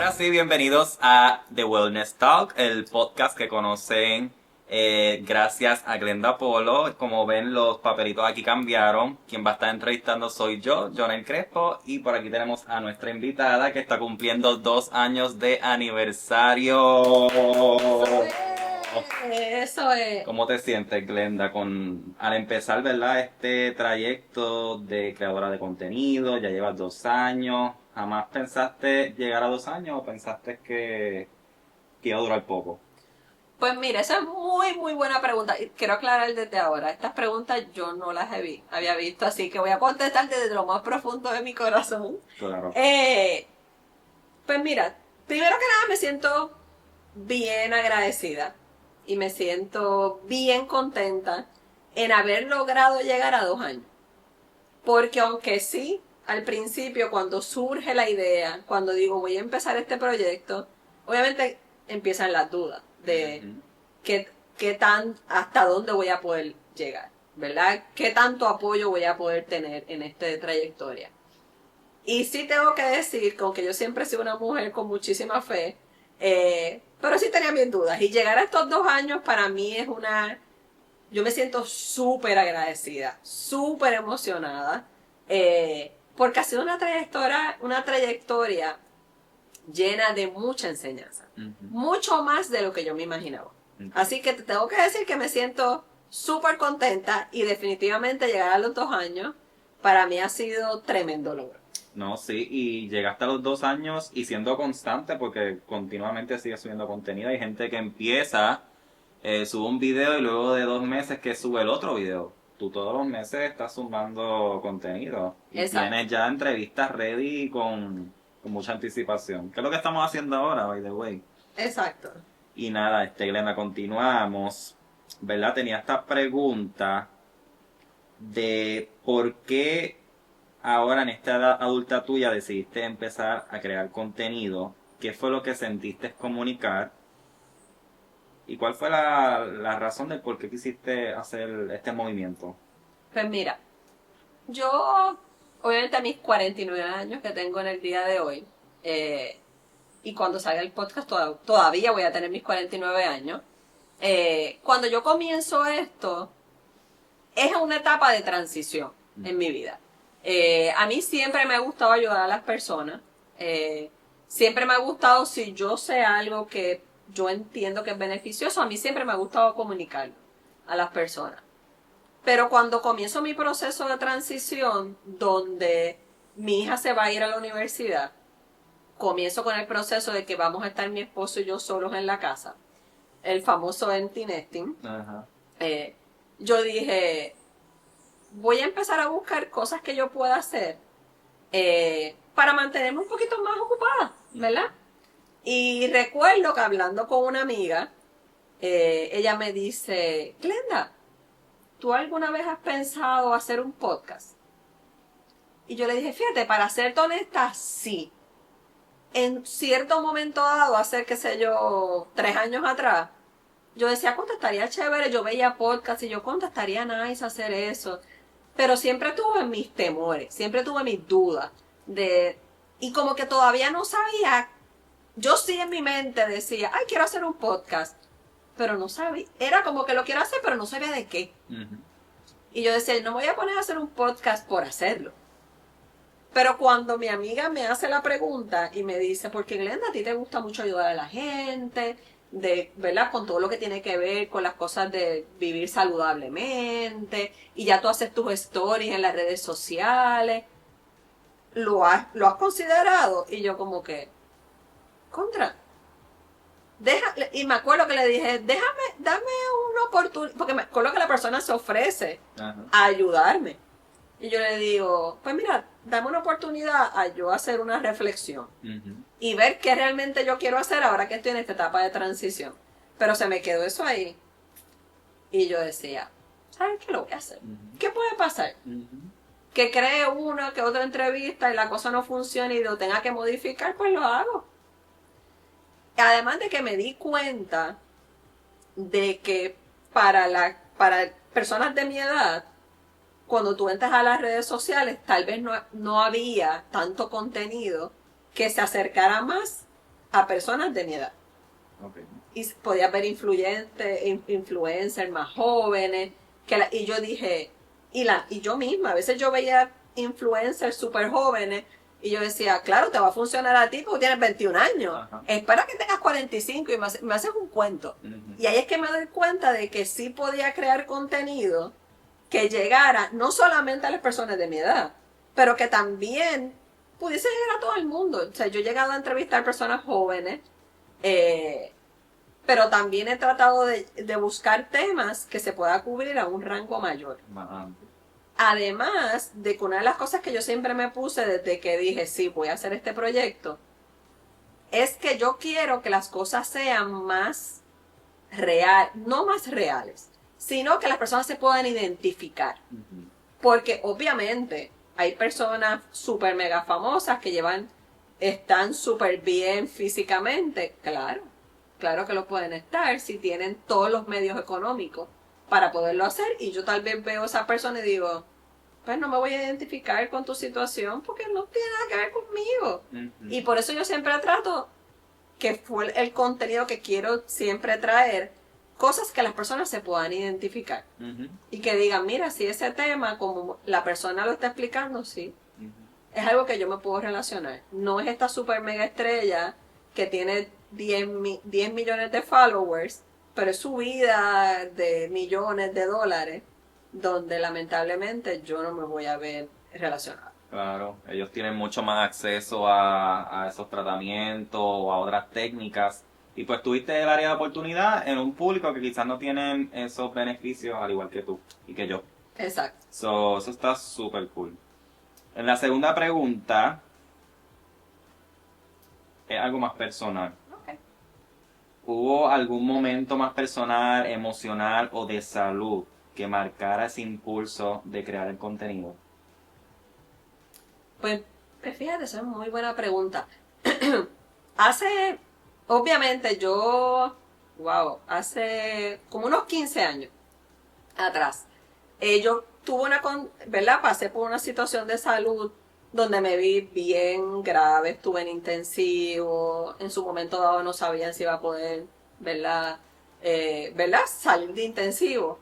ahora sí, bienvenidos a The Wellness Talk, el podcast que conocen gracias a Glenda Polo. Como ven, los papelitos aquí cambiaron. Quien va a estar entrevistando soy yo, Jonel Crespo, y por aquí tenemos a nuestra invitada que está cumpliendo 2 años de aniversario. Eso es. ¿Cómo te sientes, Glenda, al empezar, verdad, este trayecto de creadora de contenido? Ya llevas 2 años. ¿Jamás pensaste llegar a 2 años o pensaste que iba a durar poco? Pues mira, esa es muy buena pregunta. Y quiero aclarar desde ahora, estas preguntas yo no las había visto, así que voy a contestar desde lo más profundo de mi corazón. Claro. Pues mira, primero que nada me siento bien agradecida y me siento bien contenta en haber logrado llegar a 2 años. Porque aunque sí, al principio cuando surge la idea, cuando digo voy a empezar este proyecto, obviamente empiezan las dudas de hasta dónde voy a poder llegar, ¿verdad? ¿Qué tanto apoyo voy a poder tener en esta trayectoria? Y sí tengo que decir, que aunque yo siempre he sido una mujer con muchísima fe, pero sí tenía mis dudas. Y llegar a estos 2 años para mí es yo me siento súper agradecida, súper emocionada, porque ha sido una trayectoria llena de mucha enseñanza, mucho más de lo que yo me imaginaba. Así que te tengo que decir que me siento súper contenta y definitivamente llegar a los 2 años para mí ha sido tremendo logro. No, sí, y llegaste a los 2 años y siendo constante porque continuamente sigues subiendo contenido. Hay gente que empieza, sube un video y luego de 2 meses que sube el otro video. Tú todos los meses estás sumando contenido. Y Exacto. tienes ya entrevistas ready con mucha anticipación. ¿Qué es lo que estamos haciendo ahora, by the way? Exacto. Y nada, Glenda, continuamos. ¿Verdad? Tenía esta pregunta de por qué ahora en esta edad adulta tuya decidiste empezar a crear contenido. ¿Qué fue lo que sentiste comunicar? ¿Y cuál fue la razón de por qué quisiste hacer este movimiento? Pues mira, yo obviamente a mis 49 años que tengo en el día de hoy, y cuando salga el podcast todavía voy a tener mis 49 años, cuando yo comienzo esto, es una etapa de transición en mi vida. A mí siempre me ha gustado ayudar a las personas. Siempre me ha gustado, si yo sé algo que yo entiendo que es beneficioso, a mí siempre me ha gustado comunicarlo a las personas. Pero cuando comienzo mi proceso de transición, donde mi hija se va a ir a la universidad, comienzo con el proceso de que vamos a estar mi esposo y yo solos en la casa, el famoso empty nesting. Ajá. Yo dije, voy a empezar a buscar cosas que yo pueda hacer para mantenerme un poquito más ocupada, ¿verdad? Y recuerdo que hablando con una amiga, ella me dice, Glenda, ¿tú alguna vez has pensado hacer un podcast? Y yo le dije, fíjate, para serte honesta, sí. En cierto momento dado, hace, qué sé yo, 3 años atrás, yo decía, estaría chévere, yo veía podcast y yo, estaría nice hacer eso. Pero siempre tuve mis temores, siempre tuve mis dudas y como que todavía no sabía, yo sí en mi mente decía, ay, quiero hacer un podcast, pero no sabía, era como que lo quiero hacer, pero no sabía de qué. Y yo decía, no voy a poner a hacer un podcast por hacerlo. Pero cuando mi amiga me hace la pregunta y me dice, porque Glenda, a ti te gusta mucho ayudar a la gente, ¿verdad? Con todo lo que tiene que ver con las cosas de vivir saludablemente, y ya tú haces tus stories en las redes sociales, ¿lo has considerado? Y yo como que, contra. Y me acuerdo que le dije, dame una oportunidad, porque me acuerdo que la persona se ofrece a ayudarme. Y yo le digo, pues mira, dame una oportunidad a yo hacer una reflexión y ver qué realmente yo quiero hacer ahora que estoy en esta etapa de transición. Pero se me quedó eso ahí. Y yo decía, ¿sabes qué lo voy a hacer? ¿Qué puede pasar? Que cree una que otra entrevista y la cosa no funcione y lo tenga que modificar, pues lo hago. Además de que me di cuenta de que para personas de mi edad, cuando tú entras a las redes sociales, tal vez no había tanto contenido que se acercara más a personas de mi edad. Okay. Y podía ver influencers más jóvenes. Y yo dije, y yo misma, a veces yo veía influencers súper jóvenes y yo decía, claro, te va a funcionar a ti porque tienes 21 años. Ajá. Espera que tengas 45 y me haces un cuento. Y ahí es que me doy cuenta de que sí podía crear contenido que llegara no solamente a las personas de mi edad, pero que también pudiese llegar a todo el mundo. O sea, yo he llegado a entrevistar personas jóvenes, pero también he tratado de buscar temas que se pueda cubrir a un rango mayor. Además de que una de las cosas que yo siempre me puse desde que dije, sí, voy a hacer este proyecto, es que yo quiero que las cosas sean más real, no más reales, sino que las personas se puedan identificar. Porque obviamente hay personas súper mega famosas que están súper bien físicamente, claro que lo pueden estar si tienen todos los medios económicos para poderlo hacer, y yo tal vez veo a esa persona y digo, pues no me voy a identificar con tu situación porque no tiene nada que ver conmigo. Y por eso yo siempre trato, que fue el contenido que quiero siempre traer, cosas que las personas se puedan identificar. Y que digan, mira, si ese tema, como la persona lo está explicando, sí, es algo que yo me puedo relacionar. No es esta super mega estrella que tiene 10 millones de followers, pero es su vida de millones de dólares, donde lamentablemente yo no me voy a ver relacionada. Claro, ellos tienen mucho más acceso a esos tratamientos o a otras técnicas. Y pues tuviste el área de oportunidad en un público que quizás no tienen esos beneficios al igual que tú y que yo. Exacto. Eso está súper cool. En la segunda pregunta es algo más personal. Okay. ¿Hubo algún momento más personal, emocional o de salud que marcara ese impulso de crear el contenido? Pues fíjate, esa es una muy buena pregunta. Obviamente hace como unos 15 años atrás, yo ¿verdad? Pasé por una situación de salud donde me vi bien grave, estuve en intensivo, en su momento dado no sabían si iba a poder, ¿verdad? Salir de intensivo.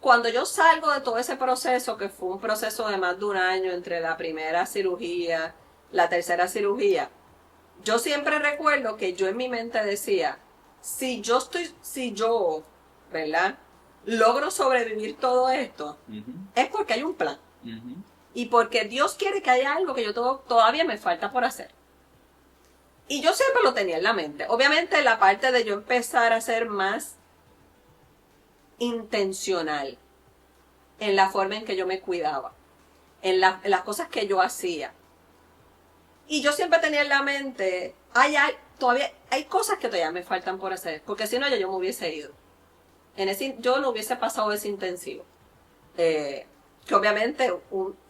Cuando yo salgo de todo ese proceso, que fue un proceso de más de un año entre la primera cirugía, la tercera cirugía, yo siempre recuerdo que yo en mi mente decía, si yo, ¿verdad? Logro sobrevivir todo esto, es porque hay un plan. Y porque Dios quiere que haya algo que yo todavía me falta por hacer. Y yo siempre lo tenía en la mente. Obviamente la parte de yo empezar a ser más intencional en la forma en que yo me cuidaba, en las cosas que yo hacía. Y yo siempre tenía en la mente, todavía hay cosas que todavía me faltan por hacer, porque si no ya yo me hubiese ido. Yo no hubiese pasado ese intensivo. Que obviamente,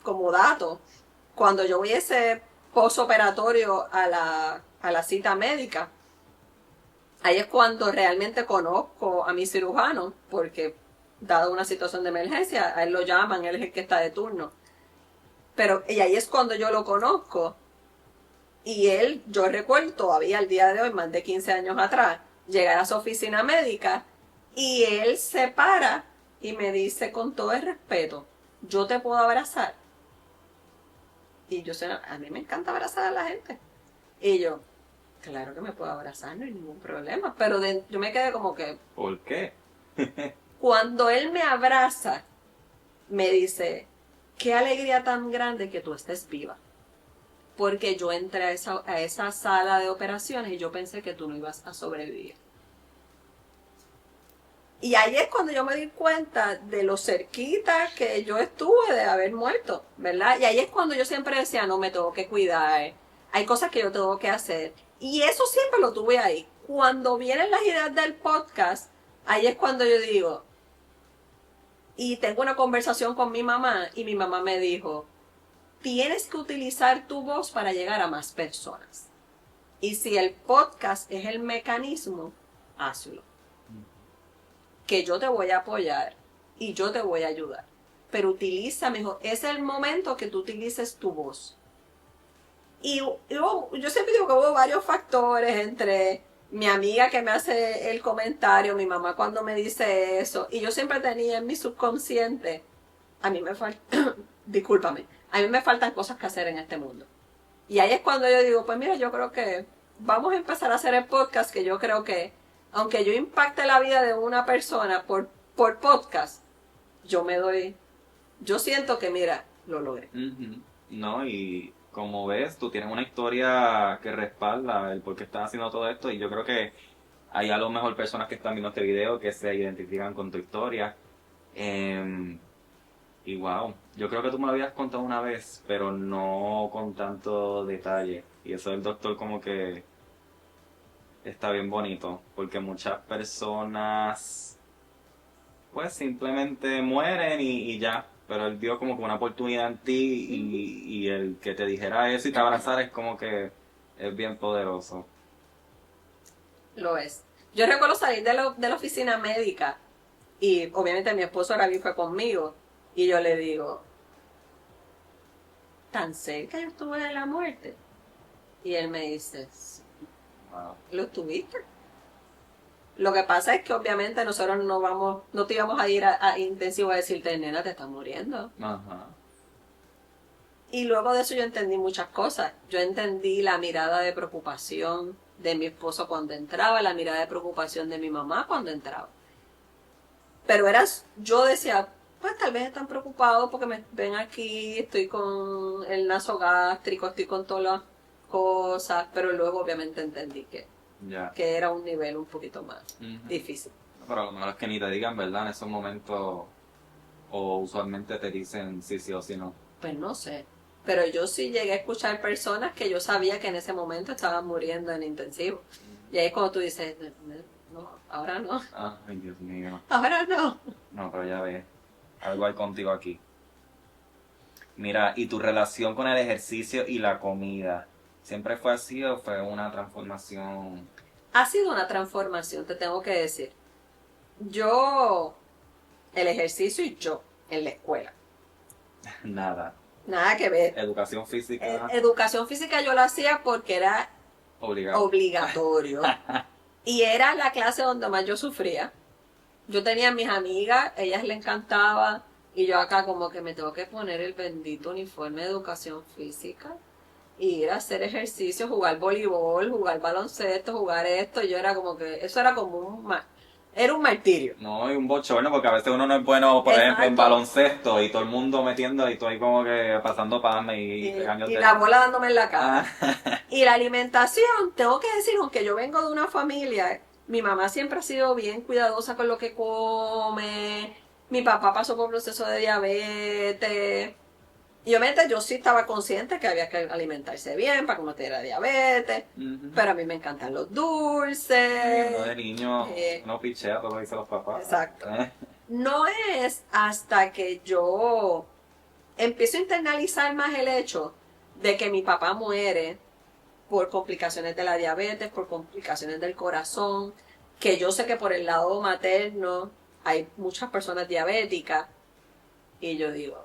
como dato, cuando yo voy a ese postoperatorio a la cita médica, ahí es cuando realmente conozco a mi cirujano, porque dado una situación de emergencia, a él lo llaman, él es el que está de turno. Y ahí es cuando yo lo conozco. Y yo recuerdo todavía al día de hoy, más de 15 años atrás, llegar a su oficina médica y él se para y me dice con todo el respeto, ¿yo te puedo abrazar? Y a mí me encanta abrazar a la gente. Y yo, claro que me puedo abrazar, no hay ningún problema. Pero yo me quedé como que... ¿Por qué? Cuando él me abraza, me dice, qué alegría tan grande que tú estés viva. Porque yo entré a esa sala de operaciones y yo pensé que tú no ibas a sobrevivir. Y ahí es cuando yo me di cuenta de lo cerquita que yo estuve de haber muerto, ¿verdad? Y ahí es cuando yo siempre decía, no, me tengo que cuidar, hay cosas que yo tengo que hacer. Y eso siempre lo tuve ahí. Cuando vienen las ideas del podcast, ahí es cuando yo digo, y tengo una conversación con mi mamá, y mi mamá me dijo, tienes que utilizar tu voz para llegar a más personas. Y si el podcast es el mecanismo, hazlo. Que yo te voy a apoyar y yo te voy a ayudar. Pero utiliza mejor. Es el momento que tú utilices tu voz. Yo siempre digo que hubo varios factores entre mi amiga que me hace el comentario, mi mamá cuando me dice eso, y yo siempre tenía en mi subconsciente, a mí me falta, discúlpame, a mí me faltan cosas que hacer en este mundo. Y ahí es cuando yo digo, pues mira, yo creo que vamos a empezar a hacer el podcast, que yo creo que, aunque yo impacte la vida de una persona por podcast, yo siento que, mira, lo logré. Ujú. No, y como ves, tú tienes una historia que respalda el por qué estás haciendo todo esto y yo creo que hay a lo mejor personas que están viendo este video que se identifican con tu historia. Y wow, yo creo que tú me lo habías contado una vez, pero no con tanto detalle. Y eso del doctor como que está bien bonito, porque muchas personas pues simplemente mueren y ya. Pero él vio como que una oportunidad en ti y el que te dijera eso y te abrazara es como que es bien poderoso. Lo es. Yo recuerdo salir de la oficina médica y obviamente mi esposo ahora fue conmigo y yo le digo, tan cerca yo estuve de la muerte. Y él me dice, "Sí, Wow. lo tuviste. Lo que pasa es que obviamente nosotros no te íbamos a ir a intensivo a decirte, nena, te estás muriendo. Ajá. Y luego de eso yo entendí muchas cosas. Yo entendí la mirada de preocupación de mi esposo cuando entraba, la mirada de preocupación de mi mamá cuando entraba. Pero yo decía, pues tal vez están preocupados porque me ven aquí, estoy con el naso gástrico, estoy con todas las cosas, pero luego obviamente entendí Ya. que era un nivel un poquito más Ujú. difícil. Pero a lo mejor es que ni te digan, ¿verdad? En esos momentos, o usualmente te dicen sí, sí o sí no. Pues no sé. Pero yo sí llegué a escuchar personas que yo sabía que en ese momento estaban muriendo en intensivo. Y ahí es cuando tú dices, no, ahora no, Ay, Dios mío. ahora no. No, pero ya ves, algo hay contigo aquí. Mira, ¿y tu relación con el ejercicio y la comida? ¿Siempre fue así o fue una transformación? Ha sido una transformación, te tengo que decir. Yo, el ejercicio y yo en la escuela. Nada. Nada que ver. Educación física Educación física yo la hacía porque era obligado. obligatorio. Y era la clase donde más yo sufría. Yo tenía mis amigas, ellas le encantaba, y yo acá como que me tengo que poner el bendito uniforme de educación física, y ir a hacer ejercicio, jugar voleibol, jugar baloncesto, jugar esto, y yo era como que, eso era como era un martirio. No, y un bochorno porque a veces uno no es bueno, por ejemplo, en Exacto. baloncesto y todo el mundo metiendo y tú ahí como que pasando pasme y Y, pegándote. y la bola dándome en la cara. Ah, Y la alimentación, tengo que decir, aunque yo vengo de una familia, mi mamá siempre ha sido bien cuidadosa con lo que come, mi papá pasó por un proceso de diabetes, y obviamente yo sí estaba consciente que había que alimentarse bien para que no tuviera diabetes, ujú. pero a mí me encantan los Sí, dulces. uno de niño, eh, uno pichea todo lo que dicen los papás. exacto. No es hasta que yo empiezo a internalizar más el hecho de que mi papá muere por complicaciones de la diabetes, por complicaciones del corazón, que yo sé que por el lado materno hay muchas personas diabéticas, y yo digo,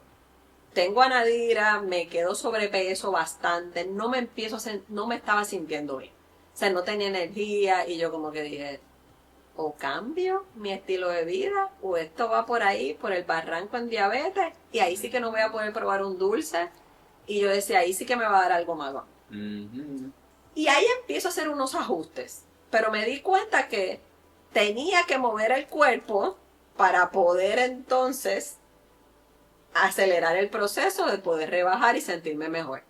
tengo a Nadira, me quedo sobrepeso bastante, no me estaba sintiendo bien. O sea, no tenía energía y yo como que dije, o cambio mi estilo de vida o esto va por ahí, por el barranco en diabetes y ahí sí que no voy a poder probar un dulce. Y yo decía, ahí sí que me va a dar algo malo. Ujú. Y ahí empiezo a hacer unos ajustes. Pero me di cuenta que tenía que mover el cuerpo para poder entonces acelerar el proceso de poder rebajar y sentirme mejor.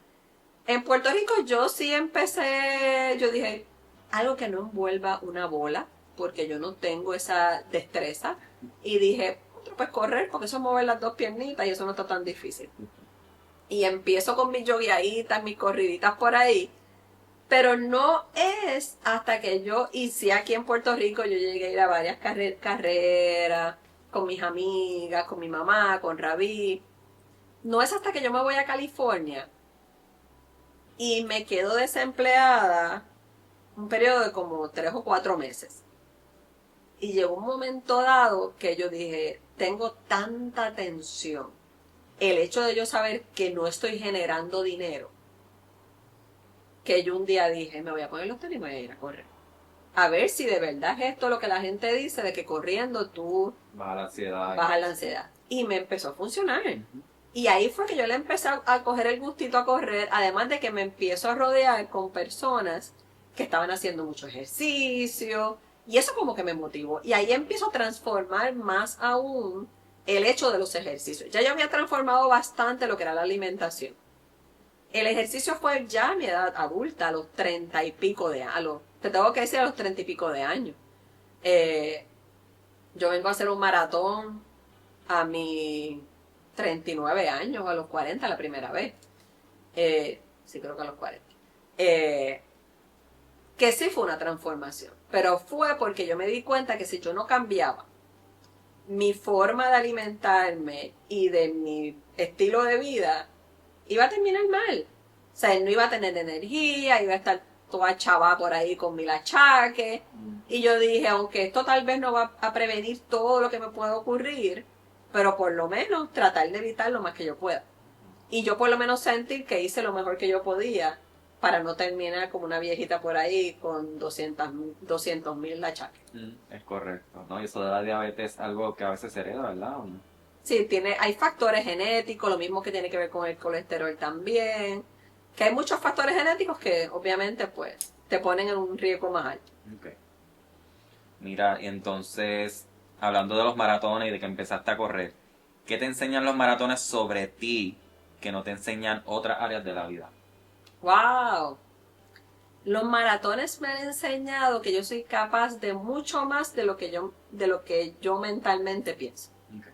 En Puerto Rico yo sí empecé, yo dije, algo que no envuelva una bola, porque yo no tengo esa destreza. Y dije, pues correr, porque eso es mover las dos piernitas y eso no está tan difícil. Y empiezo con mis yogueaditas, mis corriditas por ahí. Pero no es hasta que y sí aquí en Puerto Rico yo llegué a ir a varias carreras, con mis amigas, con mi mamá, con Rabí. No es hasta que yo me voy a California y me quedo desempleada un periodo de como 3 o 4 meses. Y llegó un momento dado que yo dije, tengo tanta tensión. El hecho de yo saber que no estoy generando dinero que yo un día dije, me voy a poner los tenis y me voy a ir a correr. A ver si de verdad es esto lo que la gente dice, de que corriendo tú Baja la ansiedad. bajas la ansiedad. Y me empezó a funcionar. Ujú. Y ahí fue que yo le empecé a coger el gustito a correr, además de que me empiezo a rodear con personas que estaban haciendo mucho ejercicio, y eso como que me motivó. Y ahí empiezo a transformar más aún el hecho de los ejercicios. Ya yo había transformado bastante lo que era la alimentación. El ejercicio fue ya a mi edad adulta, a los 30 y pico de años. Te tengo que decir a los 30 y pico de años. Eh, yo vengo a hacer un maratón a mis 39 años, a los 40 la primera vez. Sí, creo que a los 40. Eh, que sí fue una transformación, pero fue porque yo me di cuenta que si yo no cambiaba mi forma de alimentarme y de mi estilo de vida, iba a terminar mal. O sea, no iba a tener energía, iba a estar toda chava por ahí con mil achaques. Y yo dije, aunque esto tal vez no va a prevenir todo lo que me pueda ocurrir, pero por lo menos tratar de evitar lo más que yo pueda. Y yo por lo menos sentir que hice lo mejor que yo podía para no terminar como una viejita por ahí con 200.000 achaques. Es correcto, ¿no? Y eso de la diabetes es algo que a veces se hereda, ¿verdad? ¿O no? Sí, hay factores genéticos, lo mismo que tiene que ver con el colesterol también, que hay muchos factores genéticos que obviamente pues te ponen en un riesgo más alto. Ok. Mira, y entonces, hablando de los maratones y de que empezaste a correr, ¿qué te enseñan los maratones sobre ti que no te enseñan otras áreas de la vida? ¡Wow! Los maratones me han enseñado que yo soy capaz de mucho más de lo que yo mentalmente pienso. Okay.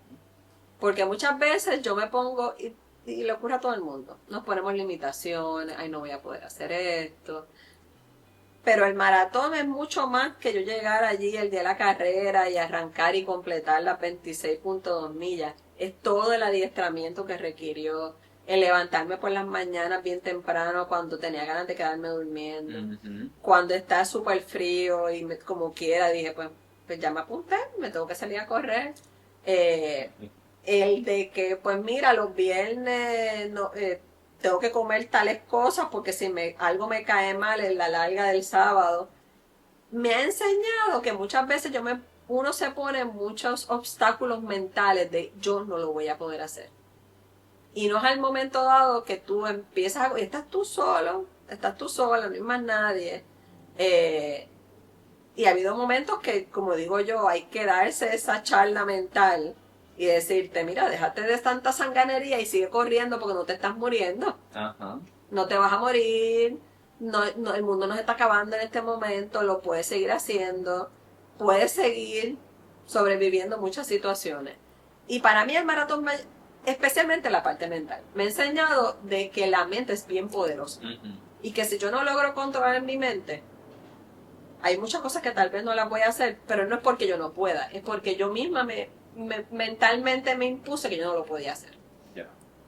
Porque muchas veces yo me pongo, y le ocurre a todo el mundo, nos ponemos limitaciones, ay, no voy a poder hacer esto. Pero el maratón es mucho más que yo llegar allí el día de la carrera y arrancar y completar las 26.2 millas. Es todo el adiestramiento que requirió, el levantarme por las mañanas bien temprano cuando tenía ganas de quedarme durmiendo. Ujú. Cuando está súper frío y como quiera dije, pues ya me apunté, me tengo que salir a correr. El de que, pues mira, los viernes no, tengo que comer tales cosas porque si algo me cae mal en la larga del sábado, me ha enseñado que muchas veces uno se pone muchos obstáculos mentales de yo no lo voy a poder hacer. Y no es al momento dado que tú empiezas estás tú solo, estás tú sola, no hay más nadie. Y ha habido momentos que, como digo yo, hay que darse esa charla mental y decirte, mira, déjate de tanta sanganería y sigue corriendo porque no te estás muriendo. Ajá. No te vas a morir, no, el mundo no se está acabando en este momento, lo puedes seguir haciendo, puedes seguir sobreviviendo muchas situaciones. Y para mí el maratón, especialmente la parte mental, me ha enseñado de que la mente es bien poderosa. Ujú. Y que si yo no logro controlar mi mente, hay muchas cosas que tal vez no las voy a hacer, pero no es porque yo no pueda, es porque yo misma mentalmente me impuse que yo no lo podía hacer. Ya.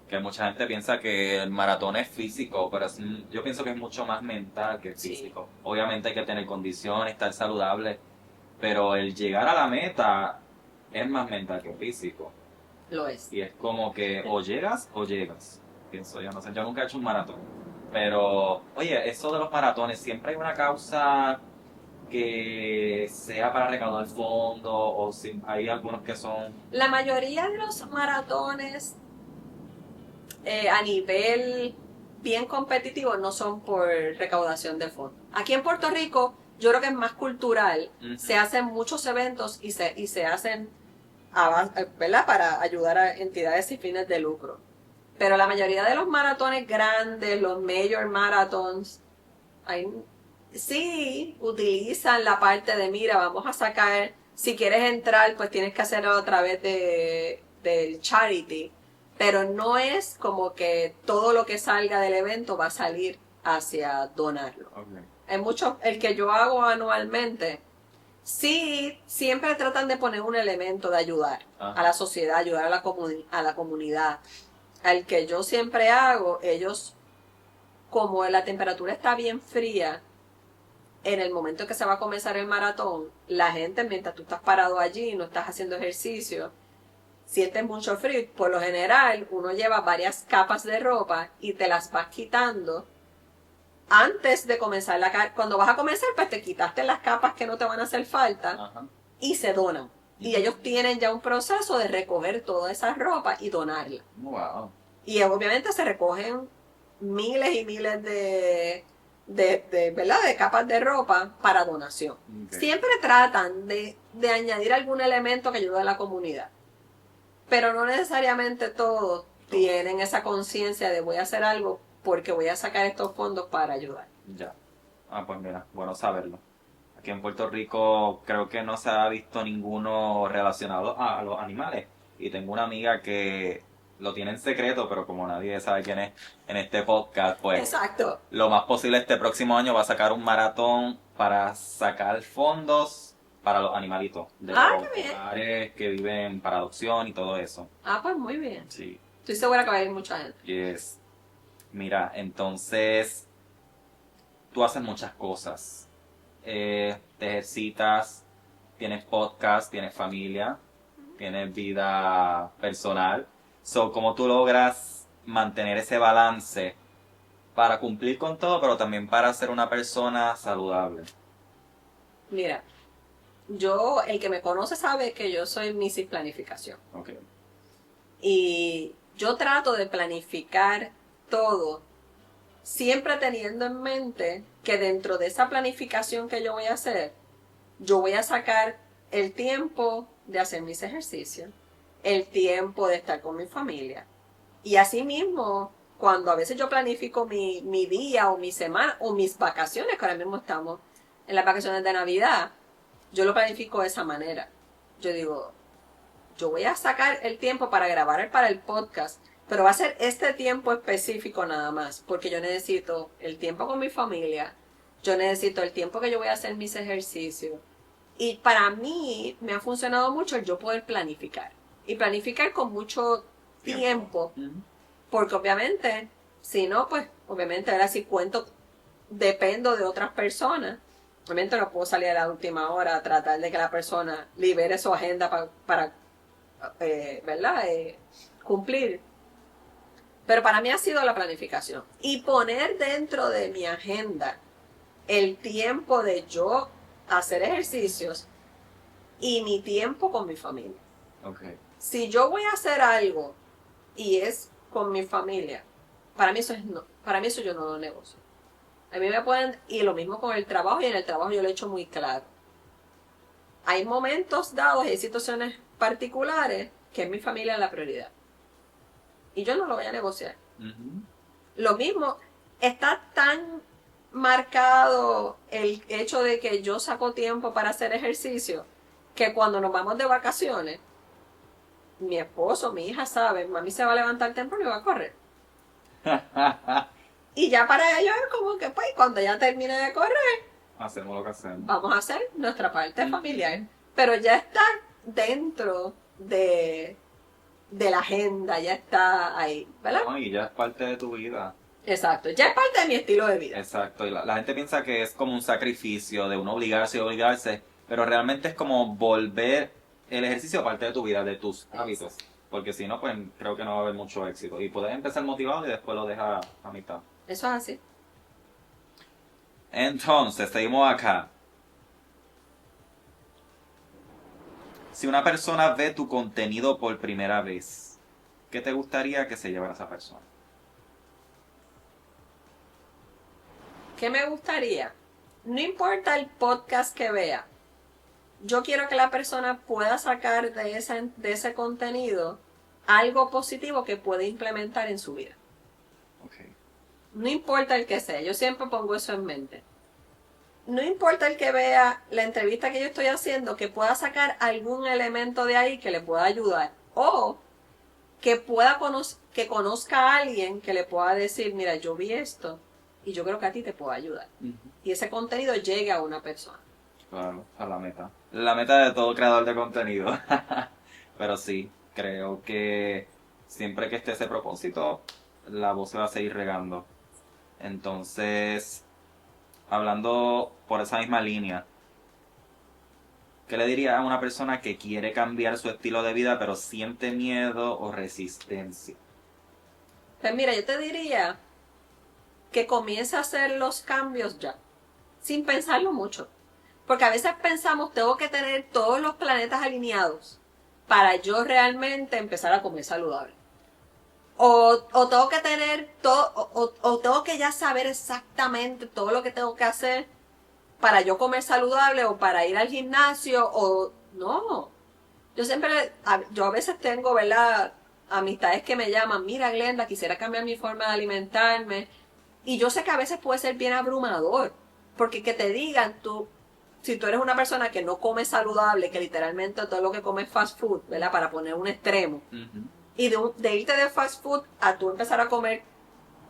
Que mucha gente piensa que el maratón es físico, pero yo pienso que es mucho más mental que Sí. físico. Obviamente hay que tener condiciones, estar saludable, pero el llegar a la meta es más mental que físico. Lo es. Y es como que o llegas, pienso yo. No sé, yo nunca he hecho un maratón. Pero, oye, eso de los maratones, siempre hay una causa que sea para recaudar fondos, o si hay algunos que son... La mayoría de los maratones a nivel bien competitivo no son por recaudación de fondos. Aquí en Puerto Rico yo creo que es más cultural. Ujú. Se hacen muchos eventos y se hacen ¿verdad? Para ayudar a entidades sin fines de lucro. Pero la mayoría de los maratones grandes, los major marathons, sí utilizan la parte de, mira, vamos a sacar, si quieres entrar, pues tienes que hacerlo a través del charity. Pero no es como que todo lo que salga del evento va a salir hacia donarlo. Okay. Hay muchos, el que yo hago anualmente, sí, siempre tratan de poner un elemento de ayudar Ajá. a la sociedad, ayudar a la comunidad. Al que yo siempre hago, ellos, como la temperatura está bien fría, en el momento que se va a comenzar el maratón, la gente, mientras tú estás parado allí y no estás haciendo ejercicio, sientes mucho frío. Por lo general, uno lleva varias capas de ropa y te las vas quitando antes de comenzar cuando vas a comenzar, pues te quitaste las capas que no te van a hacer falta Ajá. y se donan. Y ellos tienen ya un proceso de recoger toda esa ropa y donarla. Wow. Y obviamente se recogen miles y miles ¿verdad? De capas de ropa para donación. Okay. Siempre tratan de añadir algún elemento que ayude a la comunidad. Pero no necesariamente todos tienen esa conciencia de voy a hacer algo porque voy a sacar estos fondos para ayudar. Ya. Ah, pues mira, bueno saberlo. Aquí en Puerto Rico creo que no se ha visto ninguno relacionado a los animales. Y tengo una amiga que lo tiene en secreto, pero como nadie sabe quién es en este podcast, pues Exacto. lo más posible este próximo año va a sacar un maratón para sacar fondos para los animalitos. De los Qué bien. hogares que viven para adopción y todo eso. Pues muy bien. Sí. Estoy segura que va a ir mucha gente. Yes. Mira, entonces tú haces muchas cosas. Te ejercitas, tienes podcast, tienes familia, tienes vida personal. So, ¿cómo tú logras mantener ese balance para cumplir con todo, pero también para ser una persona saludable? Mira, el que me conoce sabe que yo soy Mrs. Planificación. Okay. Y yo trato de planificar todo, siempre teniendo en mente que dentro de esa planificación que yo voy a hacer, yo voy a sacar el tiempo de hacer mis ejercicios, el tiempo de estar con mi familia. Y así mismo, cuando a veces yo planifico mi día o mi semana o mis vacaciones, que ahora mismo estamos en las vacaciones de Navidad, yo lo planifico de esa manera. Yo digo, yo voy a sacar el tiempo para grabar para el podcast, pero va a ser este tiempo específico nada más, porque yo necesito el tiempo con mi familia, yo necesito el tiempo que yo voy a hacer mis ejercicios. Y para mí me ha funcionado mucho el yo poder planificar. Y planificar con mucho tiempo, porque obviamente, si no, pues obviamente ahora si cuento, dependo de otras personas. Obviamente no puedo salir a la última hora a tratar de que la persona libere su agenda para ¿verdad? Cumplir. Pero para mí ha sido la planificación. Y poner dentro de mi agenda el tiempo de yo hacer ejercicios y mi tiempo con mi familia. Okay. Si yo voy a hacer algo y es con mi familia, para mí eso yo no lo negocio. A mí me pueden, y lo mismo con el trabajo, y en el trabajo yo lo he hecho muy claro. Hay momentos dados y situaciones particulares que es mi familia la prioridad. Y yo no lo voy a negociar. Lo mismo, está tan marcado el hecho de que yo saco tiempo para hacer ejercicio que cuando nos vamos de vacaciones, mi esposo, mi hija saben, mami se va a levantar temprano y va a correr. Y ya para ellos es como que, pues, cuando ya termine de correr, hacemos lo que hacemos. Vamos a hacer nuestra parte familiar. Pero ya está dentro de la agenda, ya está ahí, ¿verdad? No, y ya es parte de tu vida. Exacto, ya es parte de mi estilo de vida. Exacto, y la gente piensa que es como un sacrificio de uno obligarse y obligarse, pero realmente es como volver el ejercicio parte de tu vida, de tus hábitos. Porque si no, pues creo que no va a haber mucho éxito. Y puedes empezar motivado y después lo dejas a mitad. Eso es así. Entonces, seguimos acá. Si una persona ve tu contenido por primera vez, ¿qué te gustaría que se llevara esa persona? ¿Qué me gustaría? No importa el podcast que vea. Yo quiero que la persona pueda sacar de ese contenido algo positivo que pueda implementar en su vida. Okay. No importa el que sea, yo siempre pongo eso en mente. No importa el que vea la entrevista que yo estoy haciendo, que pueda sacar algún elemento de ahí que le pueda ayudar. O que que conozca a alguien que le pueda decir, mira, yo vi esto y yo creo que a ti te puede ayudar. Y ese contenido llegue a una persona. Claro, a la meta. La meta de todo creador de contenido. Pero sí, creo que siempre que esté ese propósito, la voz se va a seguir regando. Entonces, hablando por esa misma línea, ¿qué le diría a una persona que quiere cambiar su estilo de vida pero siente miedo o resistencia? Pues mira, yo te diría que comience a hacer los cambios ya, sin pensarlo mucho. Porque a veces pensamos, tengo que tener todos los planetas alineados para yo realmente empezar a comer saludable. O tengo que tener todo, o tengo que ya saber exactamente todo lo que tengo que hacer para yo comer saludable o para ir al gimnasio o no. Yo a veces tengo, ¿verdad? Amistades que me llaman, mira Glenda, quisiera cambiar mi forma de alimentarme. Y yo sé que a veces puede ser bien abrumador, porque que te digan si tú eres una persona que no come saludable, que literalmente todo lo que come es fast food, ¿verdad? Para poner un extremo. Ujú. Y de irte de fast food a tú empezar a comer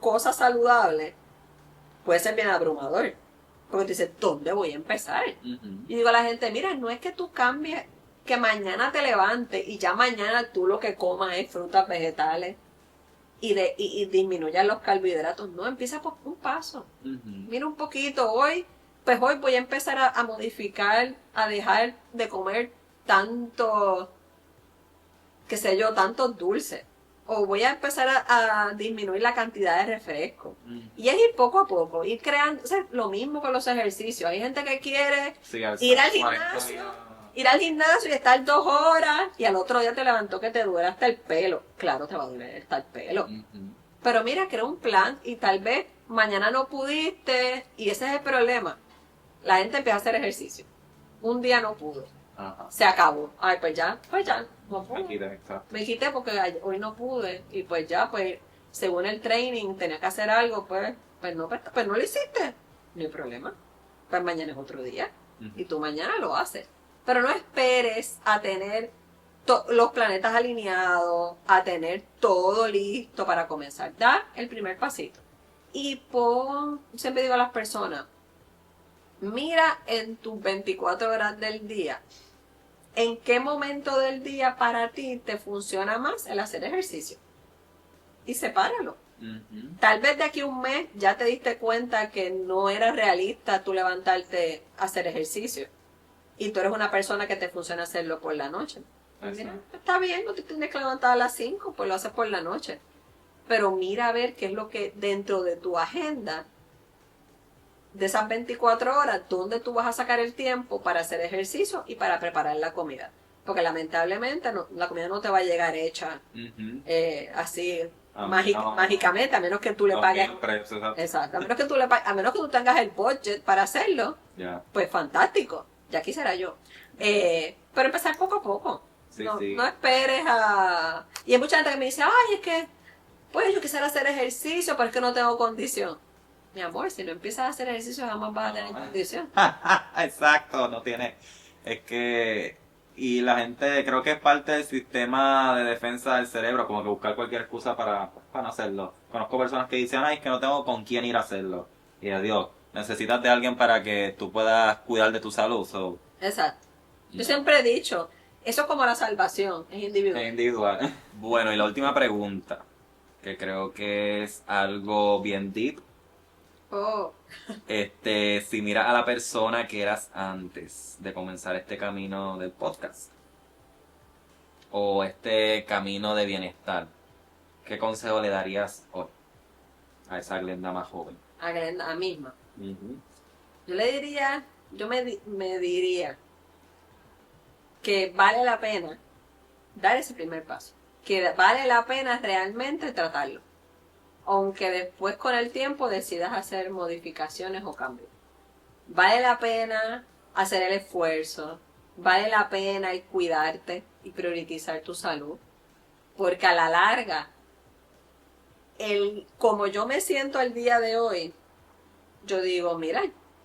cosas saludables, puede ser bien abrumador. Porque tú dices, ¿dónde voy a empezar? Ujú. Y digo a la gente, mira, no es que tú cambies, que mañana te levantes y ya mañana tú lo que comas es frutas, vegetales y disminuyas los carbohidratos. No, empieza por un paso. Ujú. Mira un poquito, hoy voy a empezar a modificar, a dejar de comer tanto, qué sé yo, tantos dulces. O voy a empezar a disminuir la cantidad de refresco. Ujú. Y es ir poco a poco, ir creando, o sea, lo mismo con los ejercicios. Hay gente que quiere Sí, ir al 40 gimnasio, días. y estar 2 horas y al otro día te levantó que te duele hasta el pelo. Claro, te va a doler hasta el pelo. Ujú. Pero mira, crea un plan y tal vez mañana no pudiste y ese es el problema. La gente empieza a hacer ejercicio. Un día no pudo. Ajá. Se acabó. Ay, pues ya, no pude. Aquí está. Me quité porque hoy no pude y pues ya, pues según el training tenía que hacer algo, pues no lo hiciste. No hay problema. Pues mañana es otro día y tú mañana lo haces. Pero no esperes a tener los planetas alineados, a tener todo listo para comenzar. Da el primer pasito. Y siempre digo a las personas, mira en tus 24 horas del día, ¿en qué momento del día para ti te funciona más el hacer ejercicio? Y sepáralo. Ujú. Tal vez de aquí a un mes ya te diste cuenta que no era realista tú levantarte a hacer ejercicio. Y tú eres una persona que te funciona hacerlo por la noche. Pues mira, está bien, no te tienes que levantar a las 5, pues lo haces por la noche. Pero mira a ver qué es lo que dentro de tu agenda, de esas 24 horas, dónde tú vas a sacar el tiempo para hacer ejercicio y para preparar la comida. Porque lamentablemente la comida no te va a llegar hecha Ujú. así No. mágicamente, a menos que tú le Los pagues. mil precios, exacto. Exacto, a menos que tú tengas el budget para hacerlo, Ya. pues fantástico, ya quisiera yo. Pero empezar poco a poco. Sí, no, sí. no esperes a... Y hay mucha gente que me dice, ay, es que, pues yo quisiera hacer ejercicio, pero es que no tengo condición. Mi amor, si no empiezas a hacer ejercicio, jamás vas a tener condición. Exacto, no tiene. Es que. Y la gente, creo que es parte del sistema de defensa del cerebro, como que buscar cualquier excusa para no hacerlo. Conozco personas que dicen, ay, es que no tengo con quién ir a hacerlo. Y adiós, necesitas de alguien para que tú puedas cuidar de tu salud. So, Exacto. Yo no. siempre he dicho, eso es como la salvación, es individual. Es individual. Bueno, y la última pregunta, que creo que es algo bien deep. Oh, Si miras a la persona que eras antes de comenzar este camino del podcast o este camino de bienestar, ¿qué consejo le darías hoy a esa Glenda más joven? a Glenda, a misma. Ujú. Yo le diría, me diría que vale la pena dar ese primer paso. Que vale la pena realmente tratarlo. Aunque después con el tiempo decidas hacer modificaciones o cambios. Vale la pena hacer el esfuerzo. Vale la pena el cuidarte y priorizar tu salud. Porque a la larga, como yo me siento el día de hoy, yo digo, mira,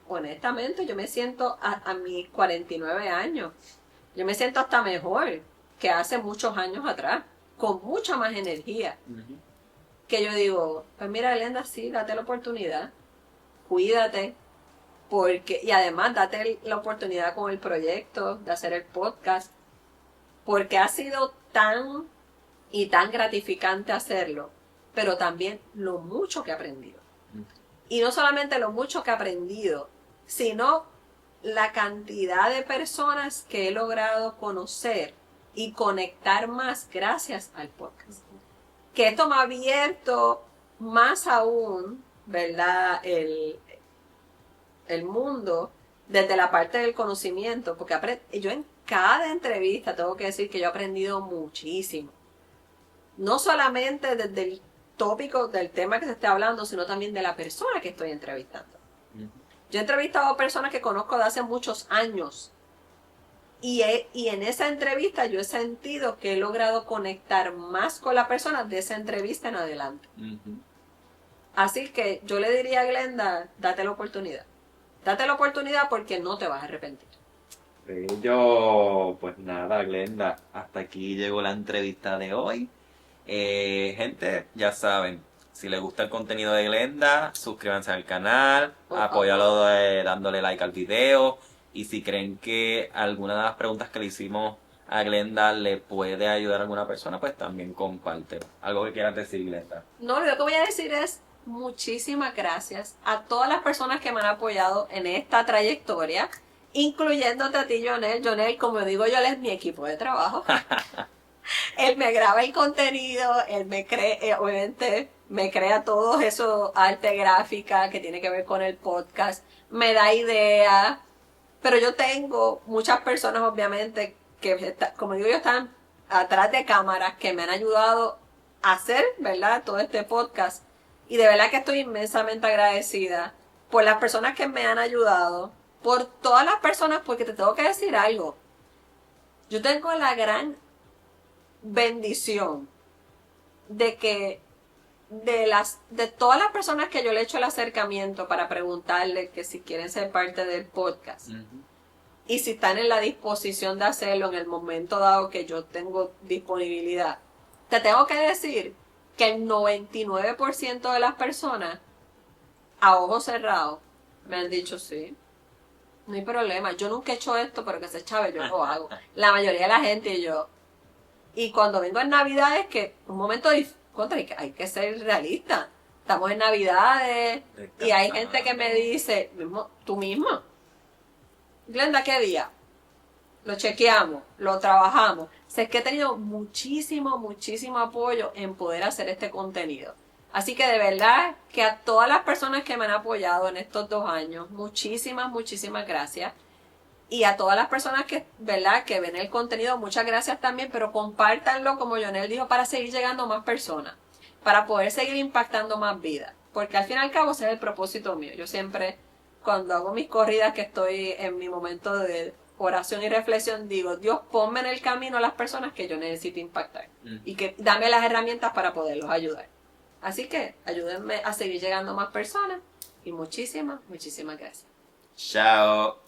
honestamente, yo me siento a mis 49 años. Yo me siento hasta mejor que hace muchos años atrás, con mucha más energía. Ujú. Que yo digo, pues mira, Glenda, sí, date la oportunidad, cuídate, y además date la oportunidad con el proyecto de hacer el podcast, porque ha sido tan y tan gratificante hacerlo, pero también lo mucho que he aprendido. Y no solamente lo mucho que he aprendido, sino la cantidad de personas que he logrado conocer y conectar más gracias al podcast. Que esto me ha abierto más aún ¿verdad? El mundo desde la parte del conocimiento, porque yo en cada entrevista tengo que decir que yo he aprendido muchísimo. No solamente desde el tópico del tema que se esté hablando, sino también de la persona que estoy entrevistando. Yo he entrevistado a personas que conozco de hace muchos años y en esa entrevista yo he sentido que he logrado conectar más con la persona de esa entrevista en adelante. Así que yo le diría a Glenda, date la oportunidad. Date la oportunidad porque no te vas a arrepentir. Yo, pues nada, Glenda, hasta aquí llegó la entrevista de hoy. Gente, ya saben, si les gusta el contenido de Glenda, suscríbanse al canal, apóyalo dándole like al video. Y si creen que alguna de las preguntas que le hicimos a Glenda le puede ayudar a alguna persona, pues también compártelo. Algo que quieras decir, Glenda. No, lo que voy a decir es muchísimas gracias a todas las personas que me han apoyado en esta trayectoria, incluyéndote a ti, Jonel. Jonel, como digo yo, él es mi equipo de trabajo. Él me graba el contenido, él me crea, obviamente, me crea todo eso, arte gráfica que tiene que ver con el podcast, me da ideas, pero yo tengo muchas personas, obviamente, que, como digo yo, están atrás de cámaras que me han ayudado a hacer, ¿verdad?, todo este podcast. Y de verdad que estoy inmensamente agradecida por las personas que me han ayudado, por todas las personas, porque te tengo que decir algo. Yo tengo la gran bendición de que de todas las personas que yo le he hecho el acercamiento para preguntarle que si quieren ser parte del podcast y si están en la disposición de hacerlo en el momento dado que yo tengo disponibilidad, te tengo que decir que el 99% de las personas a ojos cerrados me han dicho sí, no hay problema, yo nunca he hecho esto, pero que se chave, yo lo hago. La mayoría de la gente y cuando vengo en Navidades, que un momento contra, hay que ser realista. Estamos en Navidades y hay gente que me dice, tú misma, Glenda, ¿qué día? Lo chequeamos, lo trabajamos. Sé que he tenido muchísimo apoyo en poder hacer este contenido. Así que de verdad que a todas las personas que me han apoyado en estos 2 años, muchísimas gracias. Y a todas las personas que, ¿verdad?, que ven el contenido, muchas gracias también, pero compártanlo, como Jonel dijo, para seguir llegando a más personas, para poder seguir impactando más vidas. Porque al fin y al cabo ese es el propósito mío. Yo siempre, cuando hago mis corridas, que estoy en mi momento de oración y reflexión, digo, Dios, ponme en el camino a las personas que yo necesito impactar. Y que dame las herramientas para poderlos ayudar. Así que ayúdenme a seguir llegando a más personas. Y muchísimas gracias. Chao.